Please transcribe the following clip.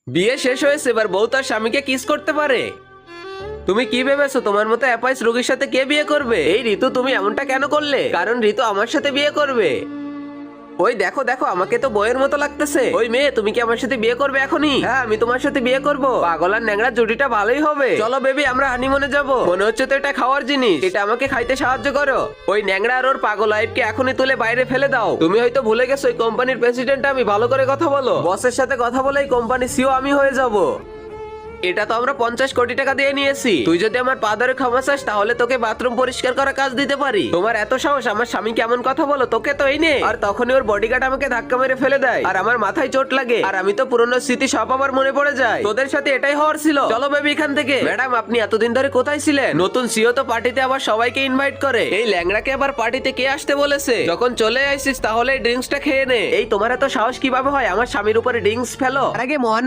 বিয়ে শেষ হয়েছে, এবার বউ তার স্বামীকে কিস করতে পারে? তুমি কি ভেবেছো তোমার মতো অ্যাপাইস রোগীর সাথে কে বিয়ে করবে? এই ঋতু, তুমি এমনটা কেন করলে? কারণ ঋতু আমার সাথে বিয়ে করবে। ওই দেখো দেখো, আমাকে তো বইয়ের মতো লাগতেছে। ওই মেয়ে, তুমি কি আমার সাথে বিয়ে করবে এখনই? হ্যাঁ, আমি তোমার সাথে বিয়ে করব। পাগল আর ন্যাংরা জুটিটা ভালোই হবে। চলো বেবি, আমরা হানিমুনে যাব। মনে হচ্ছে তো এটা খাওয়ার জিনিস, এটা আমাকে খাইতে সাহায্য করো। ওই ন্যাংরা আর ওর পাগল লাইফকে এখনই তুলে বাইরে ফেলে দাও। তুমি হয়তো ভুলে গেছো ওই কোম্পানির প্রেসিডেন্ট আমি। ভালো করে কথা বলো, বসের সাথে কথা বলে এই কোম্পানি সিও আমি হয়ে যাব। এটা তো আমরা 50 কোটি টাকা দিয়ে নিয়েছি। তুই যদি আমার পা ধরে ক্ষমা চাস, তাহলে তোকে বাথরুম পরিষ্কার করা কাজ দিতে পারি। তোমার এত সাহস আমার স্বামী কেমন কথা বলো? তোকে তো এই নে। আর তখনই ওর বডিগার্ড আমাকে ধাক্কা মেরে ফেলে দেয় আর আমার মাথায় চোট লাগে। আর আমি তো পুরনো স্মৃতি সব আবার মনে পড়ে যায়। তোদের সাথে এটাই হওয়ার ছিল। চলো বেবি এখান থেকে। ম্যাডাম, আপনি এতদিন ধরে কোথায় ছিলেন? নতুন সিও তো পার্টিতে আবার সবাইকে ইনভাইট করে। এই ল্যাংড়াকে আবার পার্টিতে কে আসতে বলেছে? যখন চলে আসিস তাহলে ড্রিঙ্কসটা খেয়ে নে। এই তোমার এত সাহস কিভাবে হয় আমার স্বামীর উপরে ড্রিঙ্কস ফেলো? তার আগে মহান